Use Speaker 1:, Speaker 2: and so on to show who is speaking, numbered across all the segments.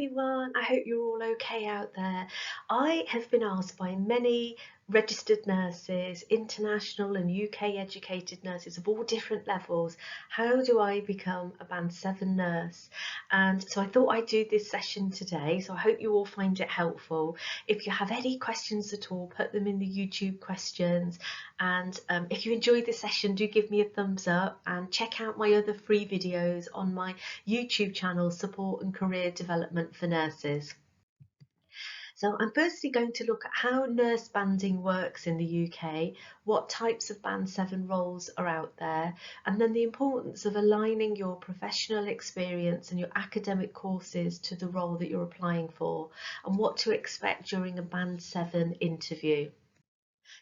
Speaker 1: everyone, I hope you're all okay out there. I have been asked by many registered nurses, international and UK educated nurses of all different levels, how do I become a Band 7 nurse? And so I thought I'd do this session today, so I hope you all find it helpful. If you have any questions at all, put them in the YouTube questions, and if you enjoyed this session, do give me a thumbs up and check out my other free videos on my YouTube channel, Support and Career Development for Nurses. So I'm firstly going to look at how nurse banding works in the UK, what types of Band 7 roles are out there, and then the importance of aligning your professional experience and your academic courses to the role that you're applying for, and what to expect during a Band 7 interview.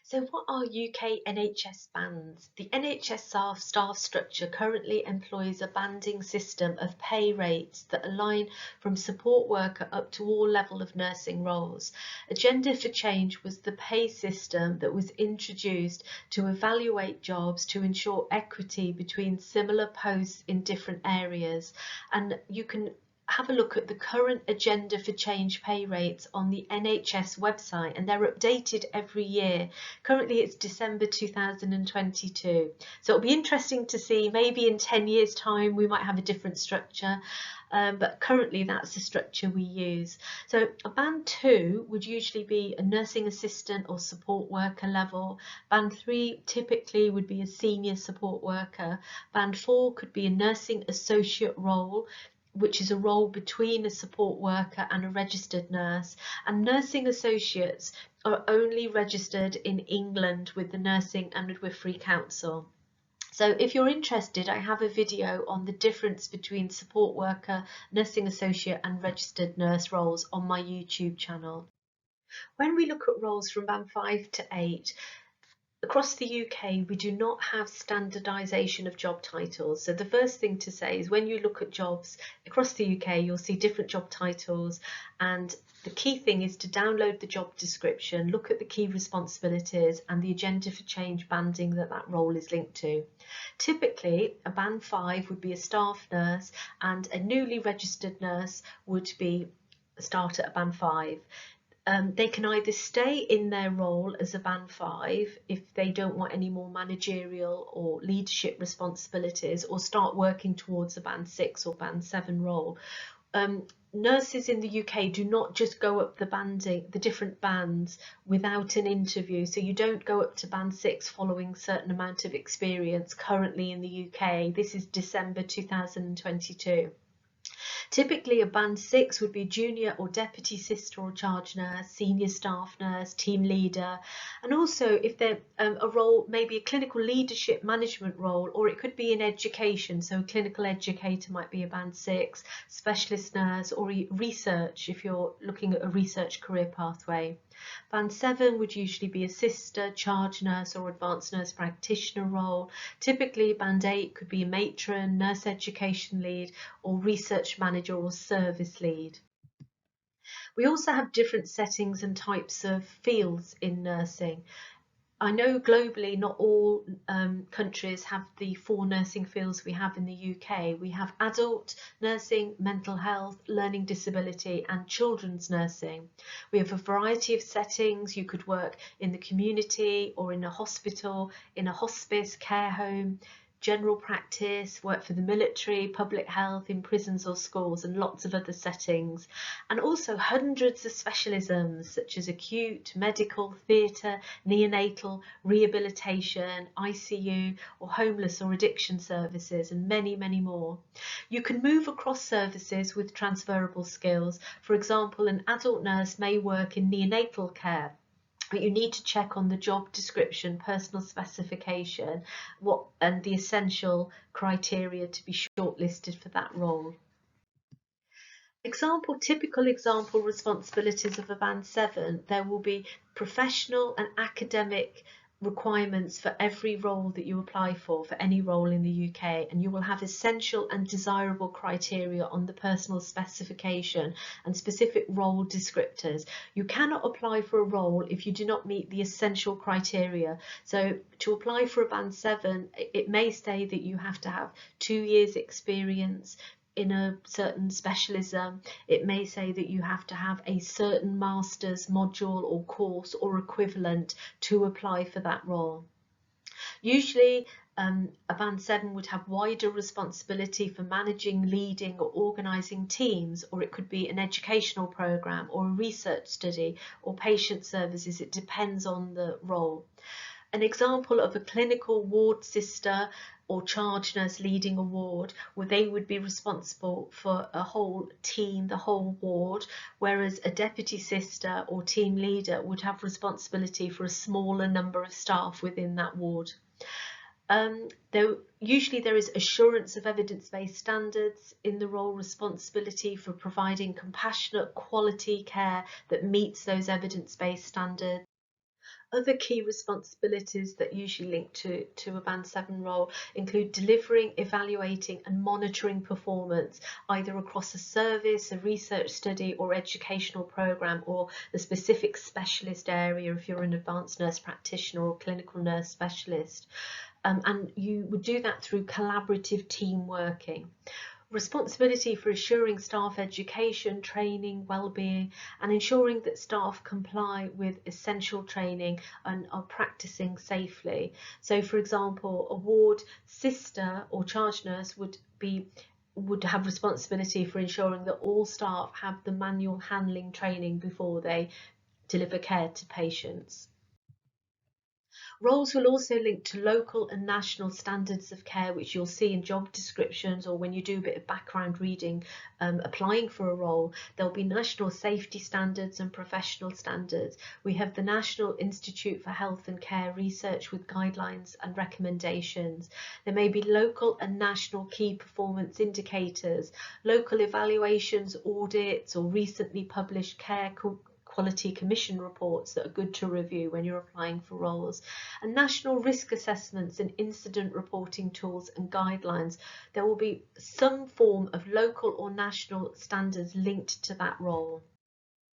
Speaker 1: So what are UK NHS bands? The NHS staff structure currently employs a banding system of pay rates that align from support worker up to all level of nursing roles. Agenda for Change was the pay system that was introduced to evaluate jobs to ensure equity between similar posts in different areas. And you can have a look at the current Agenda for Change pay rates on the NHS website, and they're updated every year. Currently it's December 2022, so it'll be interesting to see, maybe in 10 years time we might have a different structure, but currently that's the structure we use. So a Band 2 would usually be a nursing assistant or support worker level. Band 3 typically would be a senior support worker. Band 4 could be a nursing associate role, which is a role between a support worker and a registered nurse, and nursing associates are only registered in England with the Nursing and Midwifery Council. So if you're interested, I have a video on the difference between support worker, nursing associate and registered nurse roles on my YouTube channel. When we look at roles from Band 5 to 8, across the UK, we do not have standardisation of job titles. So the first thing to say is when you look at jobs across the UK, you'll see different job titles, and the key thing is to download the job description, look at the key responsibilities and the Agenda for Change banding that role is linked to. Typically, a Band 5 would be a staff nurse, and a newly registered nurse would be a starter at Band 5. They can either stay in their role as a Band 5 if they don't want any more managerial or leadership responsibilities, or start working towards a Band 6 or Band 7 role. Nurses in the UK do not just go up the different bands without an interview. So you don't go up to Band 6 following a certain amount of experience currently in the UK. This is December 2022. Typically, a Band 6 would be junior or deputy sister or charge nurse, senior staff nurse, team leader, and also if they're a role, maybe a clinical leadership management role, or it could be in education. So a clinical educator might be a Band 6, specialist nurse, or research if you're looking at a research career pathway. Band 7 would usually be a sister, charge nurse or advanced nurse practitioner role. Typically Band 8 could be a matron, nurse education lead, or research manager or service lead. We also have different settings and types of fields in nursing. I know globally not all countries have the 4 nursing fields we have in the UK. We have adult nursing, mental health, learning disability and children's nursing. We have a variety of settings. You could work in the community or in a hospital, in a hospice, care home, general practice, work for the military, public health, in prisons or schools, and lots of other settings. And also hundreds of specialisms such as acute, medical, theatre, neonatal, rehabilitation, ICU, or homeless or addiction services, and many, many more. You can move across services with transferable skills. For example, an adult nurse may work in neonatal care, but you need to check on the job description, personal specification, and the essential criteria to be shortlisted for that role. Typical example responsibilities of a Band 7, there will be professional and academic requirements for every role that you apply for any role in the UK, and you will have essential and desirable criteria on the personal specification and specific role descriptors. You cannot apply for a role if you do not meet the essential criteria. So to apply for a Band 7, it may say that you have to have 2 years experience, in a certain specialism, it may say that you have to have a certain master's module or course or equivalent to apply for that role. Usually, a Band 7 would have wider responsibility for managing, leading or organising teams, or it could be an educational programme or a research study or patient services. It depends on the role. An example of a clinical ward sister or charge nurse leading a ward, where they would be responsible for a whole team, the whole ward, whereas a deputy sister or team leader would have responsibility for a smaller number of staff within that ward. Usually there is assurance of evidence-based standards in the role, responsibility for providing compassionate quality care that meets those evidence-based standards. Other key responsibilities that usually link to a Band 7 role include delivering, evaluating and monitoring performance, either across a service, a research study or educational programme, or the specific specialist area if you're an advanced nurse practitioner or clinical nurse specialist. And you would do that through collaborative team working. Responsibility for assuring staff education, training, well-being and ensuring that staff comply with essential training and are practicing safely. So for example, a ward sister or charge nurse would have responsibility for ensuring that all staff have the manual handling training before they deliver care to patients. Roles will also link to local and national standards of care, which you'll see in job descriptions or when you do a bit of background reading applying for a role. There'll be national safety standards and professional standards. We have the National Institute for Health and Care Research with guidelines and recommendations. There may be local and national key performance indicators, local evaluations, audits or recently published care quality commission reports that are good to review when you're applying for roles, and national risk assessments and incident reporting tools and guidelines. There will be some form of local or national standards linked to that role.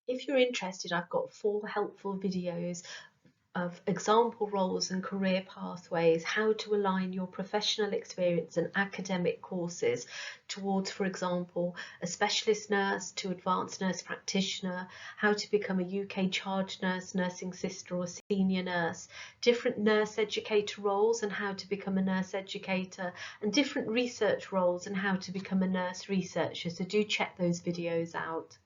Speaker 1: If you're interested, I've got 4 helpful videos of example roles and career pathways, how to align your professional experience and academic courses towards, for example, a specialist nurse to advanced nurse practitioner, how to become a UK charge nurse, nursing sister or senior nurse, different nurse educator roles and how to become a nurse educator, and different research roles and how to become a nurse researcher. So do check those videos out.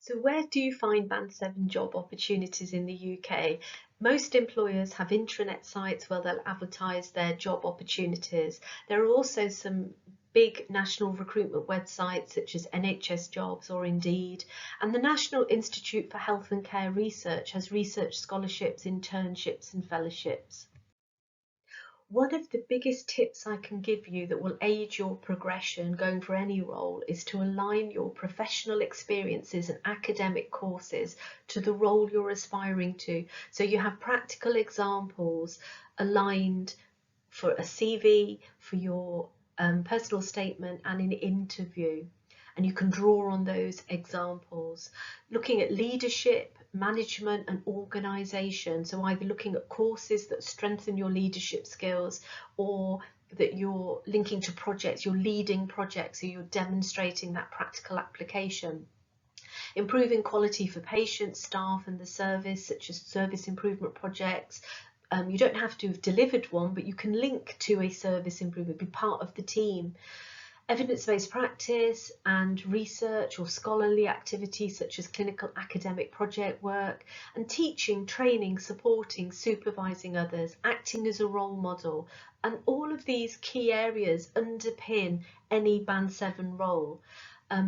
Speaker 1: So where do you find Band 7 job opportunities in the UK? Most employers have intranet sites where they'll advertise their job opportunities. There are also some big national recruitment websites such as NHS Jobs or Indeed, and the National Institute for Health and Care Research has research scholarships, internships and fellowships. One of the biggest tips I can give you that will aid your progression going for any role is to align your professional experiences and academic courses to the role you're aspiring to. So you have practical examples aligned for a CV, for your personal statement and an interview. And you can draw on those examples. Looking at leadership, management and organisation, so either looking at courses that strengthen your leadership skills or that you're linking to projects, you're leading projects, so you're demonstrating that practical application. Improving quality for patients, staff and the service, such as service improvement projects. You don't have to have delivered one, but you can link to a service improvement, be part of the team. Evidence-based practice and research or scholarly activities such as clinical academic project work, and teaching, training, supporting, supervising others, acting as a role model. And all of these key areas underpin any Band 7 role.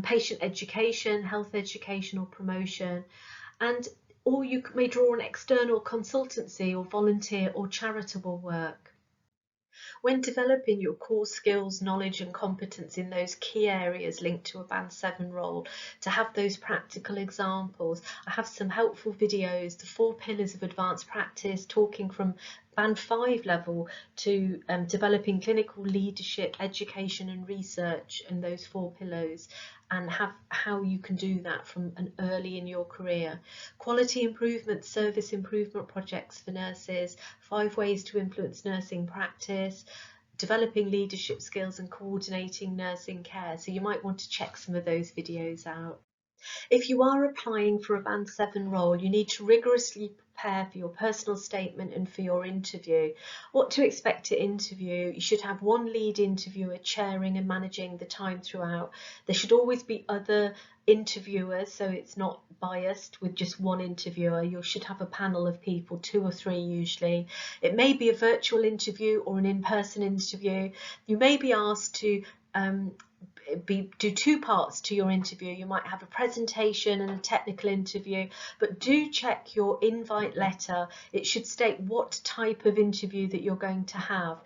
Speaker 1: Patient education, health education or promotion, or you may draw on external consultancy or volunteer or charitable work. When developing your core skills, knowledge and competence in those key areas linked to a Band 7 role, to have those practical examples, I have some helpful videos, the 4 pillars of advanced practice, talking from Band 5 level to developing clinical leadership, education and research in those 4 pillars, and how you can do that from an early in your career. Quality improvement, service improvement projects for nurses, 5 ways to influence nursing practice, developing leadership skills and coordinating nursing care. So you might want to check some of those videos out. If you are applying for a Band 7 role, you need to rigorously prepare for your personal statement and for your interview. What to expect to interview: you should have one lead interviewer chairing and managing the time throughout. There should always be other interviewers, so it's not biased with just one interviewer. You should have a panel of people, 2 or 3 usually. It may be a virtual interview or an in-person interview. You may be asked to do 2 parts to your interview. You might have a presentation and a technical interview, but do check your invite letter. It should state what type of interview that you're going to have.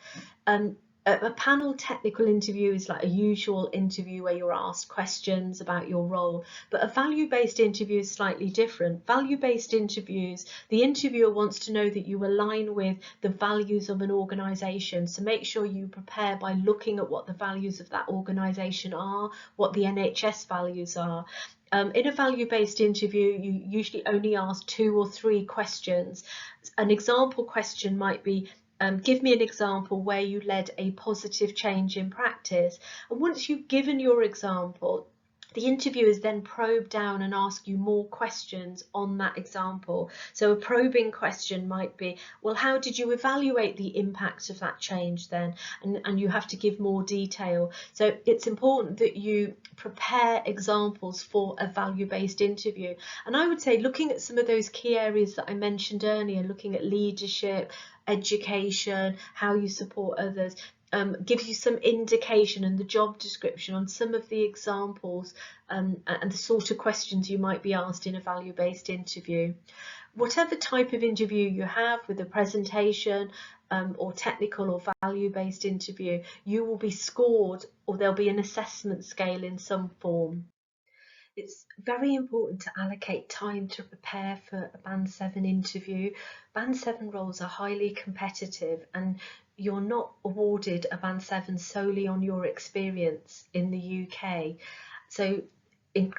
Speaker 1: A panel technical interview is like a usual interview where you're asked questions about your role, but a value-based interview is slightly different. Value-based interviews, the interviewer wants to know that you align with the values of an organisation, so make sure you prepare by looking at what the values of that organisation are, what the NHS values are. In a value-based interview, you usually only ask 2 or 3 questions. An example question might be, give me an example where you led a positive change in practice. And once you've given your example, the interviewers then probe down and ask you more questions on that example. So a probing question might be, well, how did you evaluate the impact of that change then? And you have to give more detail. So it's important that you prepare examples for a value-based interview. And I would say, looking at some of those key areas that I mentioned earlier, looking at leadership, education, how you support others, gives you some indication, and the job description on some of the examples and the sort of questions you might be asked in a value-based interview. Whatever type of interview you have, with a presentation or technical or value-based interview, you will be scored, or there'll be an assessment scale in some form. It's very important to allocate time to prepare for a Band 7 interview. Band 7 roles are highly competitive, and you're not awarded a Band 7 solely on your experience in the UK. So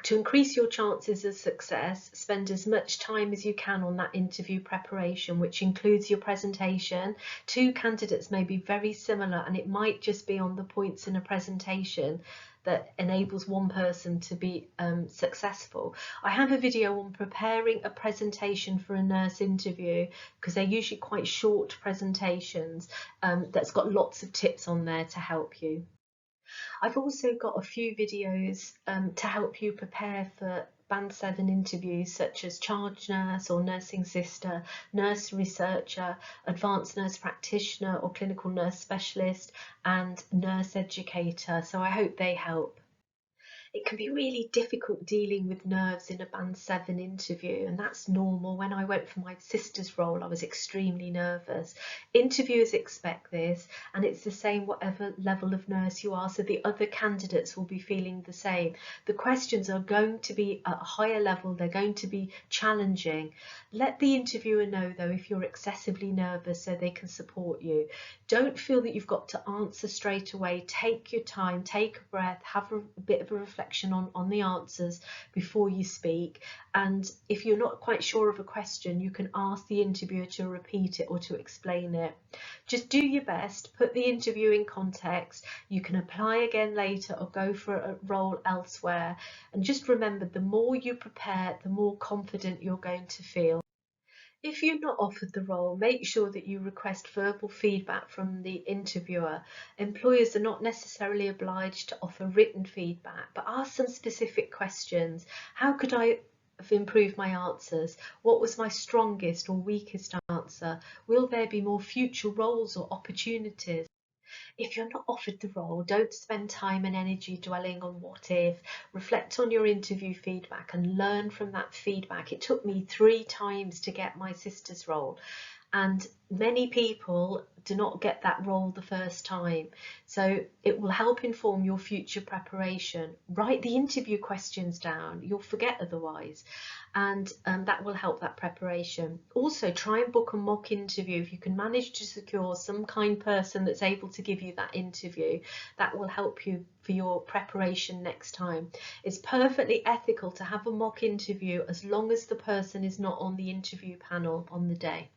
Speaker 1: to increase your chances of success, spend as much time as you can on that interview preparation, which includes your presentation. 2 candidates may be very similar, and it might just be on the points in a presentation that enables one person to be successful. I have a video on preparing a presentation for a nurse interview, because they're usually quite short presentations, that's got lots of tips on there to help you. I've also got a few videos to help you prepare for Band 7 interviews, such as charge nurse or nursing sister, nurse researcher, advanced nurse practitioner or clinical nurse specialist, and nurse educator. So I hope they help. It can be really difficult dealing with nerves in a Band 7 interview, and that's normal. When I went for my sister's role, I was extremely nervous. Interviewers expect this, and it's the same whatever level of nurse you are, so the other candidates will be feeling the same. The questions are going to be at a higher level, they're going to be challenging. Let the interviewer know, though, if you're excessively nervous, so they can support you. Don't feel that you've got to answer straight away. Take your time, take a breath, have a bit of a reflection on the answers before you speak. And if you're not quite sure of a question, you can ask the interviewer to repeat it or to explain it. Just do your best, put the interview in context. You can apply again later or go for a role elsewhere. And just remember, the more you prepare, the more confident you're going to feel. If you're not offered the role, make sure that you request verbal feedback from the interviewer. Employers are not necessarily obliged to offer written feedback, but ask some specific questions. How could I have improved my answers? What was my strongest or weakest answer? Will there be more future roles or opportunities? If you're not offered the role, don't spend time and energy dwelling on what if. Reflect on your interview feedback and learn from that feedback. It took me 3 times to get my sister's role, and many people do not get that role the first time. So it will help inform your future preparation. Write the interview questions down, you'll forget otherwise, and that will help that preparation. Also, try and book a mock interview. If you can manage to secure some kind person that's able to give you that interview, that will help you for your preparation next time. It's perfectly ethical to have a mock interview as long as the person is not on the interview panel on the day.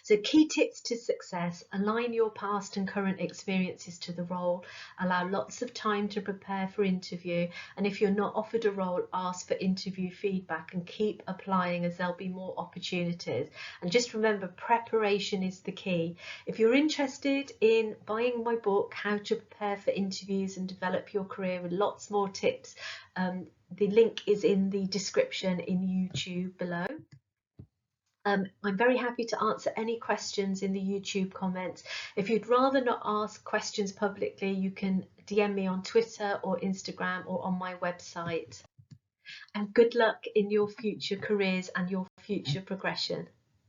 Speaker 1: So So key tips to success: align your past and current experiences to the role, allow lots of time to prepare for interview, and if you're not offered a role, ask for interview feedback and keep applying, as there'll be more opportunities. And just remember, preparation is the key. If you're interested in buying my book, How to Prepare for Interviews and Develop Your Career, with lots more tips, the link is in the description in YouTube below. I'm very happy to answer any questions in the YouTube comments. If you'd rather not ask questions publicly, you can DM me on Twitter or Instagram or on my website. And good luck in your future careers and your future progression.